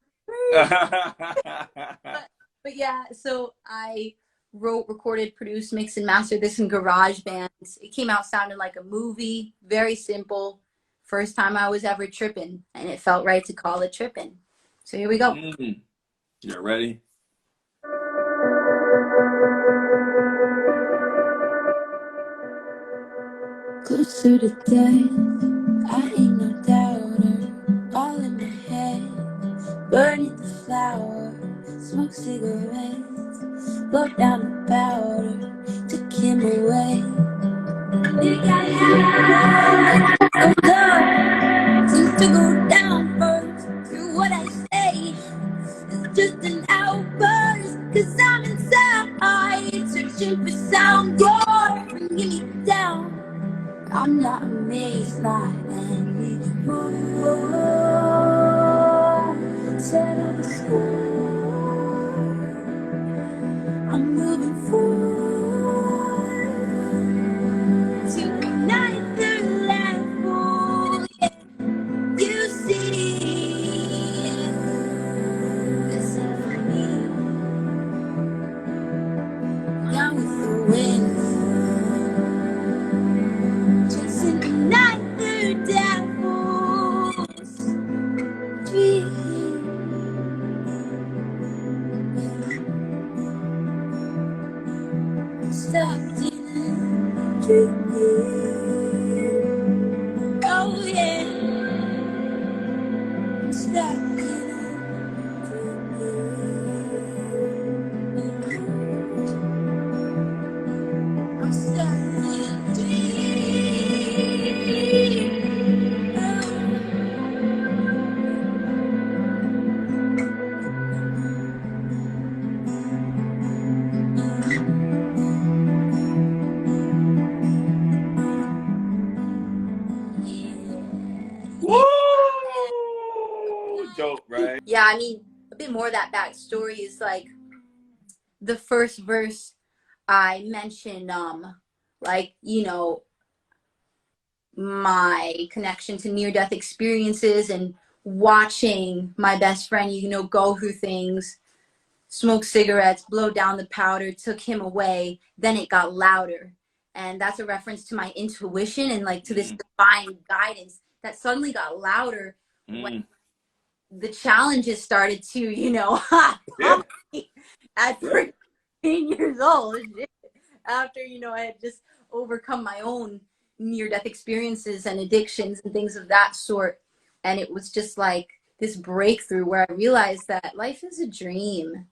Speaker 2: But yeah, so I wrote, recorded, produced, mixed, and mastered this in GarageBand. It came out sounding like a movie, very simple. First time I was ever tripping, and it felt right to call it Trippin'. So here we go.
Speaker 1: You ready?
Speaker 4: Close to the death, I ain't no doubter. All in my head, burning the flower, smoke cigarettes, blow down the powder, took him away. Think I have no love, seems to go down first. Through what I say, it's just an outburst, 'cause I'm inside, searching for sound. You're bringing me down. I I'm not amazed by anymore. Settle the score. I'm moving forward to another level. Yeah, you see, listen for me. Down with the wind, chasing another devil's dream. Stuck in a dream. Oh yeah, stuck in a dream. I'm stuck in a dream.
Speaker 1: Woo! Dope, right?
Speaker 2: Yeah, I mean, a bit more of that backstory is like the first verse I mentioned, like, you know, my connection to near death experiences and watching my best friend, you know, go through things, smoke cigarettes, blow down the powder, took him away, then it got louder. And that's a reference to my intuition and like to this divine guidance that suddenly got louder when the challenges started to, you know, pump me at 14 years old. After, you know, I had just overcome my own near-death experiences and addictions and things of that sort. And it was just like this breakthrough where I realized that life is a dream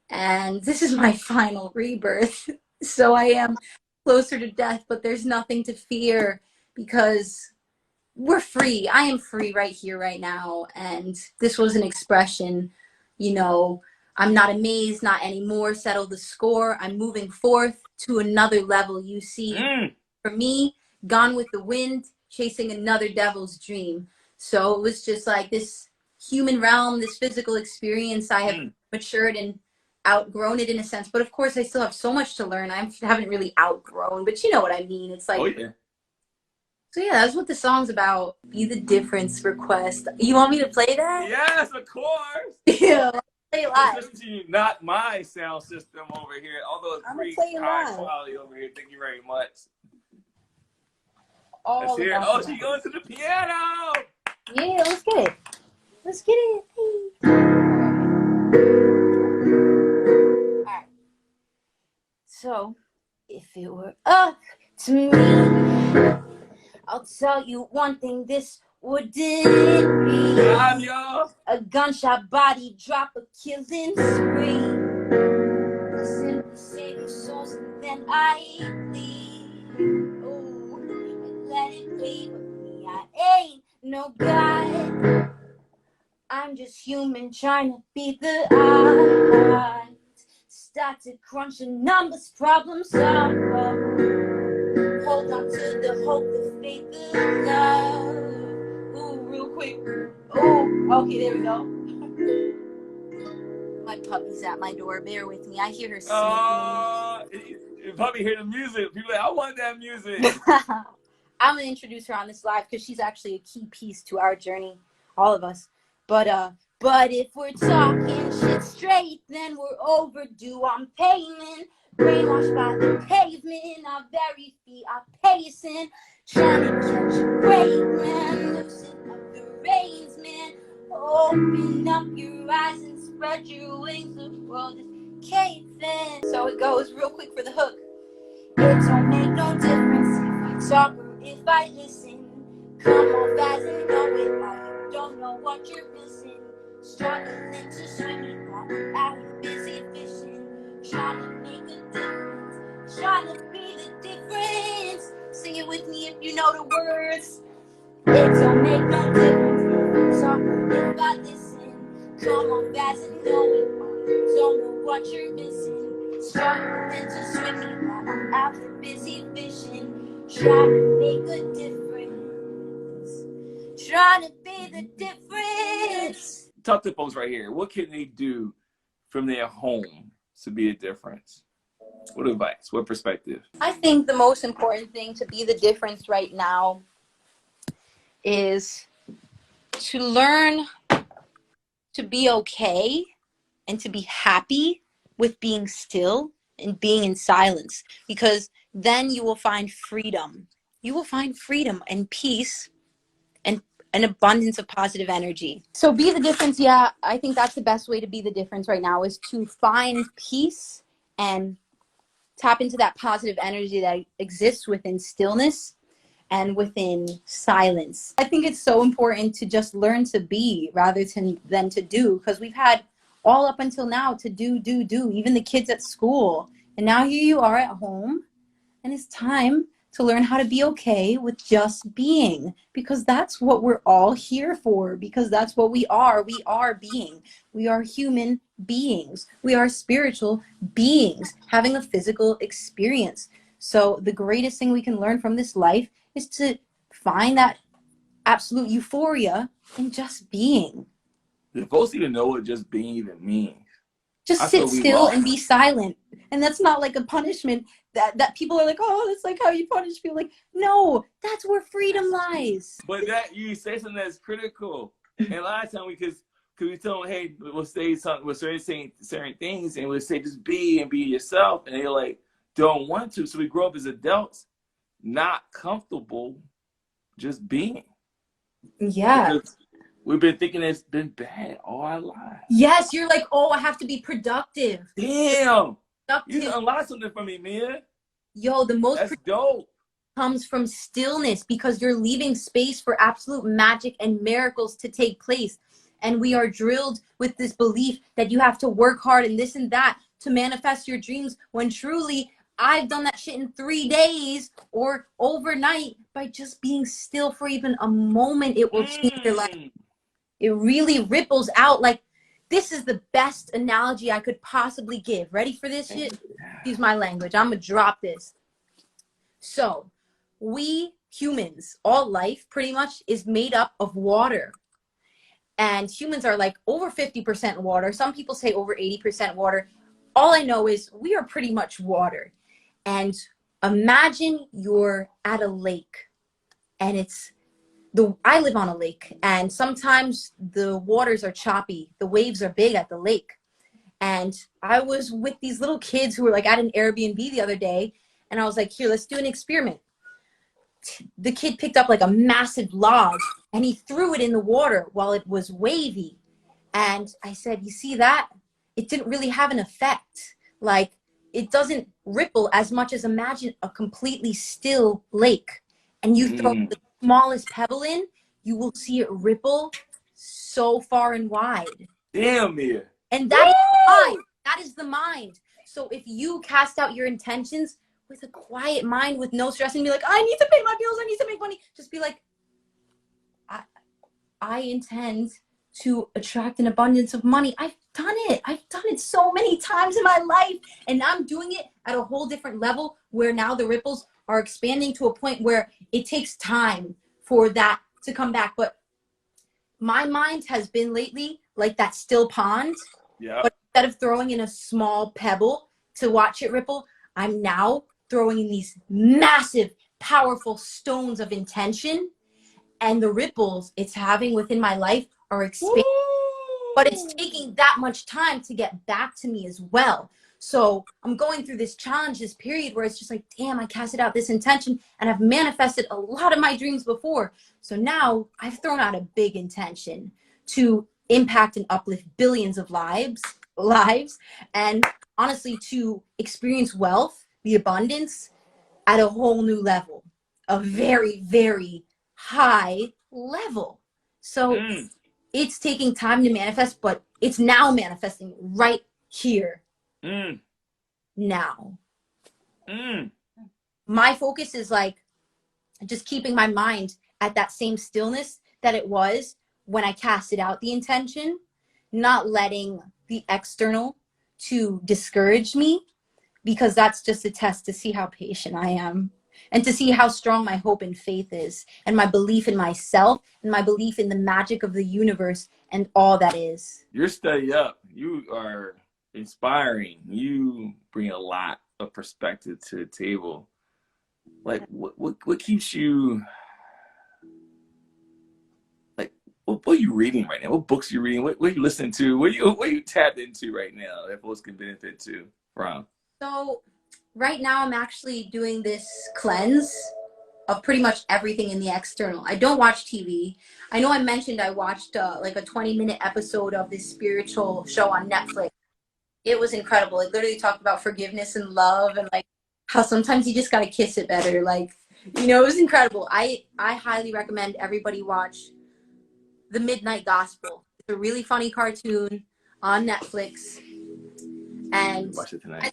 Speaker 2: and this is my final rebirth. So I am closer to death, but there's nothing to fear because we're free. I am free right here, right now. And this was an expression, you know, I'm not amazed, not anymore, settle the score. I'm moving forth to another level. You see, for me, gone with the wind, chasing another devil's dream. So it was just like this human realm, this physical experience. I have matured and outgrown it in a sense. But of course, I still have so much to learn. I haven't really outgrown, but you know what I mean. It's like,
Speaker 1: Oh, yeah.
Speaker 2: So yeah, that's what the song's about. Be the difference request. You want me to play that?
Speaker 1: Yes, of course.
Speaker 2: Yeah, I'll play it live.
Speaker 1: Listen to you, not my sound system over here. Although it's pretty high quality over here. Thank you very much. Let's hear it. Oh, she goes to the piano.
Speaker 2: Yeah, let's get it. Let's get it. Hey. All right. So, if it were up to me, I'll tell you one thing, this wouldn't be a gunshot body drop, a killing spree. I simply save your souls and then I leave. Oh, and let it be with me. I ain't no god. I'm just human trying to be the odds. Start to crunch the numbers, problem solve. Hold on to the hope, the faith, the love. Ooh, real quick. Oh, okay, there we go. My puppy's at my door. Bear with me. I hear her sneaking.
Speaker 1: You probably hear the music. People are like, I want that music.
Speaker 2: I'm going to introduce her on this live because she's actually a key piece to our journey, all of us. But if we're talking shit straight, then we're overdue on payment. Brainwashed by the pavement, our very feet are pacing. Trying to catch a break, man. Loosen up the reins, man. Open up your eyes and spread your wings. The world is caving. So it goes real quick for the hook. It don't make no difference if I talk or if I listen. Come on fast and know it like you don't know what you're missing. Struggling to swim it while I'm out here busy fishing. Trying to make a difference, trying to be the difference. Sing it with me if you know the words. It don't make no difference if I talk or if I listen. Come on fast and know it while you don't know what you're missing. Struggling to swim it while I'm out here busy fishing. Trying to make a difference. trying to be the difference.
Speaker 1: Talk to folks right here. What can they do from their home to be a difference? What advice? What perspective?
Speaker 2: I think the most important thing to be the difference right now is to learn to be okay and to be happy with being still and being in silence, because then you will find freedom. You will find freedom and peace and an abundance of positive energy. So be the difference. Yeah, I think that's the best way to be the difference right now, is to find peace and tap into that positive energy that exists within stillness and within silence. I think it's so important to just learn to be rather than to do, because we've had all up until now to do, even the kids at school. And now here you are at home, and it's time to learn how to be okay with just being, because that's what we're all here for, because that's what we are. We are being. We are human beings. We are spiritual beings having a physical experience. So the greatest thing we can learn from this life is to find that absolute euphoria in just being.
Speaker 1: Do folks even know what just being even means?
Speaker 2: Just sit still and be silent. And that's not like a punishment that people are like, oh, that's like how you punish people. Like, no, that's where freedom lies.
Speaker 1: But that you say something that's critical. And a lot of times because we tell them, hey, we'll say something, we'll start saying certain things, and we'll say just be and be yourself, and they're like, don't want to. So we grow up as adults not comfortable just being.
Speaker 2: Yeah.
Speaker 1: Because we've been thinking it's been bad all our lives.
Speaker 2: Yes, you're like, oh, I have to be productive.
Speaker 1: Damn. You unlocked something from me, man.
Speaker 2: Yo, the most
Speaker 1: That's dope.
Speaker 2: Comes from stillness, because you're leaving space for absolute magic and miracles to take place. And we are drilled with this belief that you have to work hard and this and that to manifest your dreams, when truly I've done that shit in 3 days or overnight by just being still for even a moment. It will change your life. It really ripples out. Like, this is the best analogy I could possibly give. Ready for this shit? Excuse my language. I'm gonna drop this. So we humans, all life pretty much is made up of water. And humans are like over 50% water. Some people say over 80% water. All I know is we are pretty much water. And imagine you're at a lake, and I live on a lake, and sometimes the waters are choppy. The waves are big at the lake. And I was with these little kids who were like at an Airbnb the other day, and I was like, here, let's do an experiment. The kid picked up like a massive log and he threw it in the water while it was wavy. And I said, you see that? It didn't really have an effect. Like, it doesn't ripple as much as, imagine a completely still lake, and you throw the smallest pebble in, you will see it ripple so far and wide.
Speaker 1: Damn, Mia.
Speaker 2: And that is the mind. That is the mind. So if you cast out your intentions with a quiet mind, with no stress, and be like, I need to pay my bills, I need to make money, just be like, I intend to attract an abundance of money. I've done it. I've done it so many times in my life, and I'm doing it at a whole different level, where now the ripples are expanding to a point where it takes time for that to come back. But my mind has been lately like that still pond.
Speaker 1: Yeah.
Speaker 2: But instead of throwing in a small pebble to watch it ripple, I'm now throwing in these massive, powerful stones of intention, and the ripples it's having within my life are expanding. But it's taking that much time to get back to me as well. So I'm going through this challenge, this period where it's just like, damn, I casted out this intention and I've manifested a lot of my dreams before. So now I've thrown out a big intention to impact and uplift billions of lives, and honestly to experience wealth, the abundance at a whole new level, a very, very high level. So it's taking time to manifest, but it's now manifesting right here. Now. My focus is like just keeping my mind at that same stillness that it was when I casted out the intention, not letting the external to discourage me, because that's just a test to see how patient I am. and to see how strong my hope and faith is, and my belief in myself, and my belief in the magic of the universe and all that is.
Speaker 1: You're study up. You are inspiring. You bring a lot of perspective to the table. Like, what keeps you, like, what are you reading right now? What books are you reading? What are you listening to? What are you tapped into right now that folks can benefit from?
Speaker 2: So right now I'm actually doing this cleanse of pretty much everything in the external. I don't watch TV. I know I mentioned I watched like a 20-minute episode of this spiritual show on Netflix. It was incredible. It literally talked about forgiveness and love, and like how sometimes you just gotta kiss it better. Like, you know, it was incredible. I highly recommend everybody watch The Midnight Gospel. It's a really funny cartoon on Netflix, and
Speaker 1: Watch it tonight.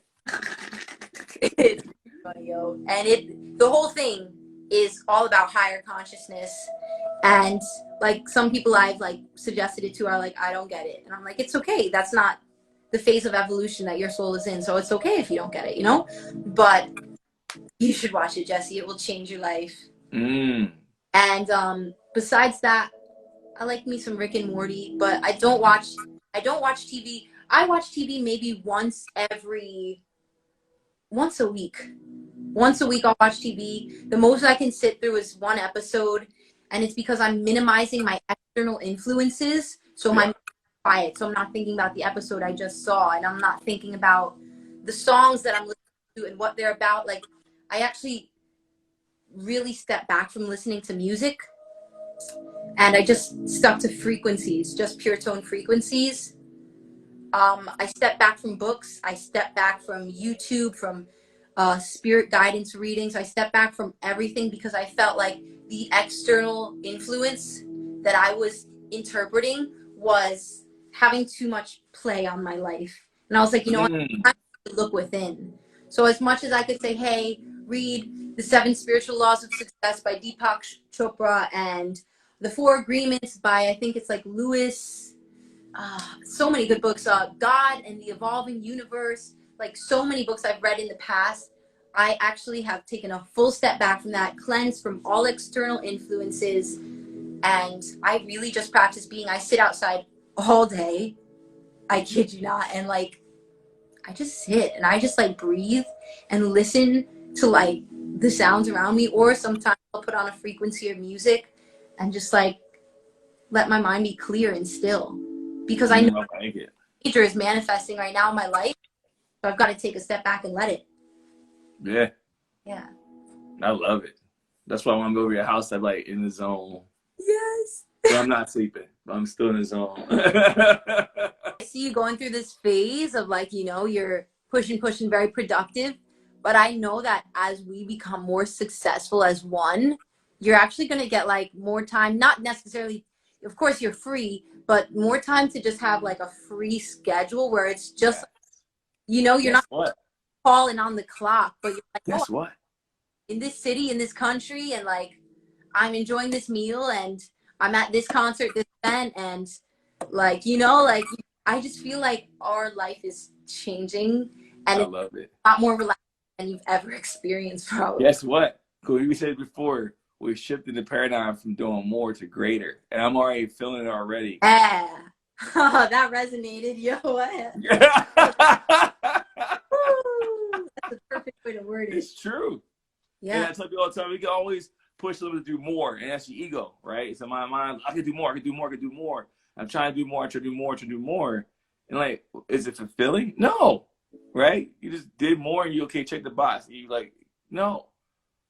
Speaker 2: it's funny, yo. And the whole thing is all about higher consciousness. And like some people I've like suggested it to are like, I don't get it. And I'm like, it's okay. That's not the phase of evolution that your soul is in. So it's okay if you don't get it, you know? But you should watch it, Jesse. It will change your life. And besides that, I like me some Rick and Morty, but I don't watch TV. I watch TV maybe once a week. Once a week I'll watch TV. The most I can sit through is one episode, and it's because I'm minimizing my external influences. So my mind is quiet. So I'm not thinking about the episode I just saw, and I'm not thinking about the songs that I'm listening to and what they're about. Like, I actually really step back from listening to music, and I just stuck to frequencies, just pure tone frequencies. I step back from books. I step back from YouTube, from spirit guidance readings. I step back from everything because I felt like the external influence that I was interpreting was having too much play on my life. And I was like, you know what? I'm trying to look within. So as much as I could say, hey, read The 7 Spiritual Laws of Success by Deepak Chopra and The 4 Agreements by, I think it's like Lewis, so many good books, God and the Evolving Universe, like so many books I've read in the past. I actually have taken a full step back from that, cleansed from all external influences, and I really just practice I sit outside all day, I kid you not, and like I just sit and I just like breathe and listen to like the sounds around me, or sometimes I'll put on a frequency of music and just like let my mind be clear and still, because I know nature is manifesting right now in my life, so I've got to take a step back and let it. Yeah,
Speaker 1: I love it. That's why when I'm over your house, I'm like in the zone.
Speaker 2: Yes.
Speaker 1: But I'm not sleeping, but I'm still in the zone.
Speaker 2: I see you going through this phase of like, you know, you're pushing, very productive. But I know that as we become more successful as one, you're actually going to get like more time, not necessarily, of course you're free, but more time to just have like a free schedule where it's just, you know, you're not calling on the clock, but you're like,
Speaker 1: guess what?
Speaker 2: In this city, in this country, and like, I'm enjoying this meal and I'm at this concert, this event, and like, you know, like I just feel like our life is changing, and
Speaker 1: I love it.
Speaker 2: A lot more relaxed than you've ever experienced, probably.
Speaker 1: Guess what? Cool. You said before, we're shifting the paradigm from doing more to greater, and I'm already feeling it already.
Speaker 2: Yeah, that resonated, yo. What? That's the perfect way to word it.
Speaker 1: It's true.
Speaker 2: Yeah.
Speaker 1: And I tell people all the time, we can always push them to do more, and that's your ego, right? So my mind, I can do more, I can do more, I can do more. I'm trying to do more, I try to do more, I try to do more. And like, is it fulfilling? No, right? You just did more, and you okay? Check the box. And you like, no.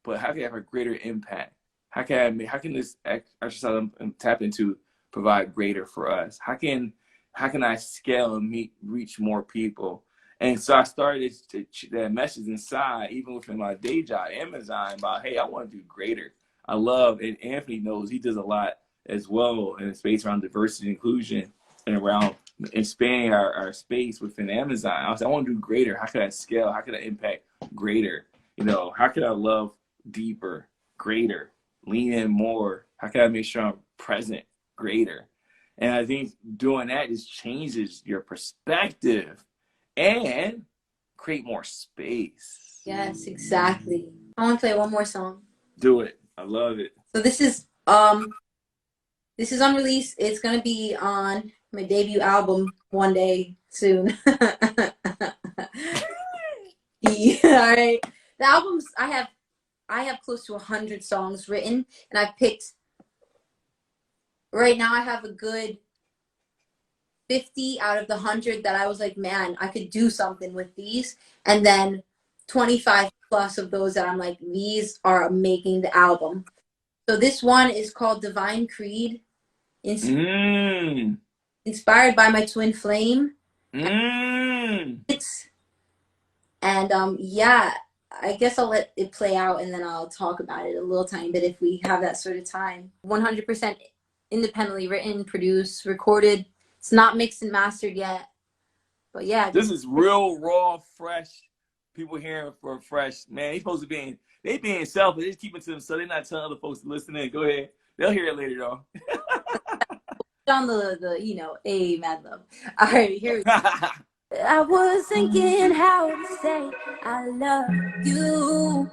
Speaker 1: But how can I have a greater impact? How can this exercise I'm tap into provide greater for us? How can I scale and reach more people? And so I started that message inside, even within my day job, Amazon, about, hey, I want to do greater. I love, and Anthony knows he does a lot as well in the space around diversity and inclusion and around expanding our space within Amazon. I was like, I want to do greater. How can I scale? How can I impact greater? You know, how can I love deeper, greater, lean in more? How can I make sure I'm present, greater? And I think doing that just changes your perspective and create more space.
Speaker 2: Yes, exactly. I want to play one more song.
Speaker 1: Do it. I love it.
Speaker 2: So this is unreleased. It's gonna be on my debut album one day soon. Yeah, all right. The albums I have close to 100 songs written, and I've picked. Right now, I have a good 50 out of the 100 that I was like, man, I could do something with these, and then 25 plus of those that I'm like, these are making the album. So this one is called Divine Creed, inspired by my twin flame. And yeah, I guess I'll let it play out and then I'll talk about it a little tiny bit if we have that sort of time. 100% independently written, produced, recorded. It's not mixed and mastered yet. But yeah.
Speaker 1: This is real, raw, fresh. People hearing for fresh. Man, they supposed to be they being selfish. They just keep it to themselves. They're not telling other folks to listen in. Go ahead. They'll hear it later, though.
Speaker 2: On the a mad love. All right, here we go. I was thinking how to say I love you.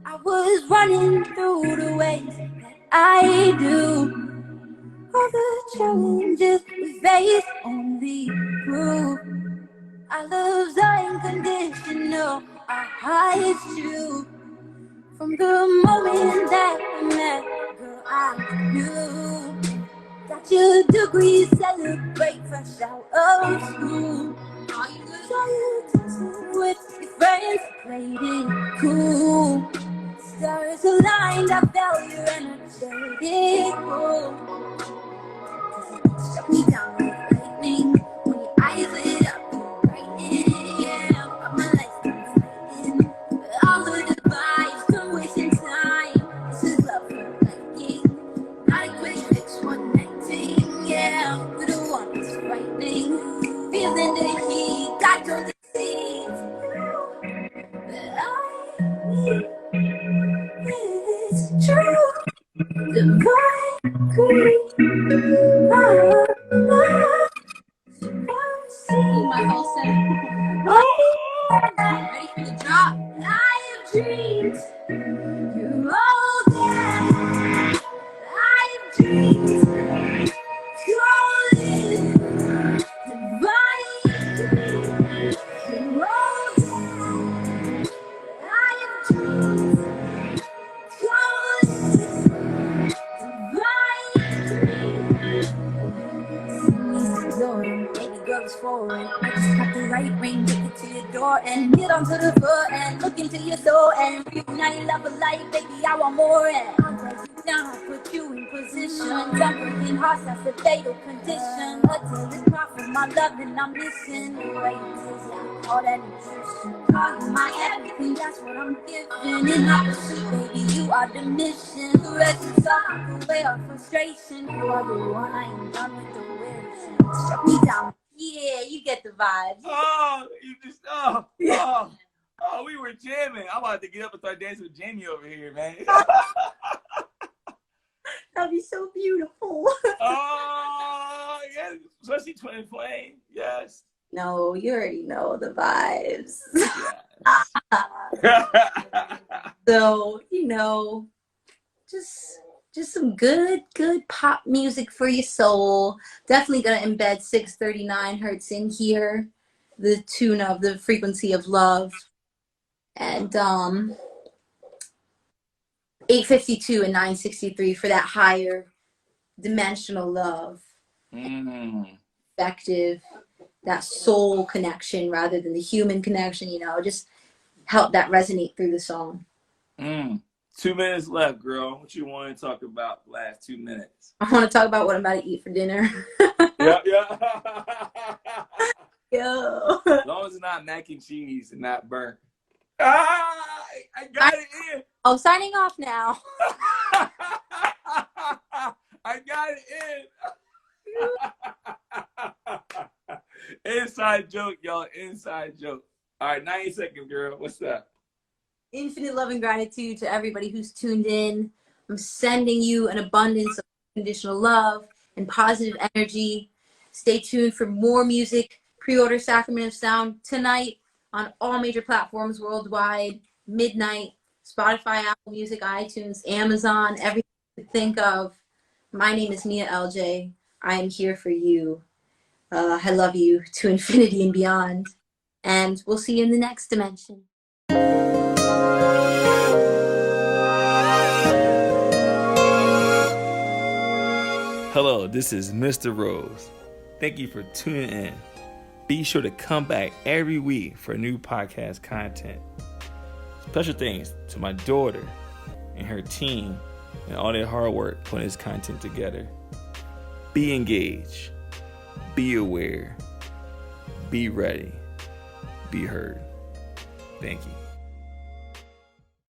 Speaker 2: I was running through the ways that I do. All the challenges we face only prove our love's unconditional. Our highest true. From the moment that we met, girl, I knew. Got your degree, celebrate fresh out of school. Saw you dancing with your friends, played it cool. Stars aligned, I felt your energetic pull. Struck me down like lightning, when your eyes lit up, you brightening. Yeah, but my life's been fighting. All of the vibes, come wasting time. This is love for liking, not a quick fix, one night thing. Yeah, we're the one that's frightening. Feeling the heat, got to deceive. That I need is true. Divine creed. My whole set. Ready for the drop? I have dreams. You're all there. I have dreams. Calling. Divine. You're all there. I have dreams. Baby girl is foreign. I just got the right ring, take it to your door and get onto the floor and look into your soul and reunite love of life, baby. I want more. And I'll break you down, put you in position. Jumping in hearts, that's a fatal condition. Until it's part for my love and I'm missing the right all that nutrition. Call you my everything, that's what I'm giving. In my pursuit, baby, you are the mission. The rest is all the way of frustration. You are the one, I am done with the wish. Struck me down. Yeah, you get the vibes.
Speaker 1: Oh, you just we were jamming. I'm about to get up and start dancing with Jamie over here, man.
Speaker 2: That'd be so beautiful.
Speaker 1: Oh, yes, especially twin flame. Yes.
Speaker 2: No, you already know the vibes.
Speaker 1: Yes.
Speaker 2: So, just some good pop music for your soul. Definitely gonna embed 639 hertz in here, the tune of the frequency of love, and 852 and 963 for that higher dimensional love, effective, that soul connection rather than the human connection. Just help that resonate through the song.
Speaker 1: 2 minutes left, girl. What you want to talk about the last 2 minutes?
Speaker 2: I want to talk about what I'm about to eat for dinner.
Speaker 1: Yeah.
Speaker 2: Yo.
Speaker 1: As long as it's not mac and cheese and not burnt. I got it in.
Speaker 2: Oh, signing off now.
Speaker 1: I got it in. Inside joke, y'all. Inside joke. All right, 90 seconds, girl. What's up?
Speaker 2: Infinite love and gratitude to everybody who's tuned in. I'm sending you an abundance of unconditional love and positive energy. Stay tuned for more music. Pre-order Sacrament of Sound tonight on all major platforms worldwide, midnight. Spotify, Apple Music, iTunes, Amazon, everything you could think of. My name is Mia LJ. I am here for you. I love you to infinity and beyond. And we'll see you in the next dimension.
Speaker 1: Hello, this is Mr. Rose. Thank you for tuning in. Be sure to come back every week for new podcast content. Special thanks to my daughter and her team and all their hard work putting this content together. Be engaged, be aware, be ready, be heard. Thank you.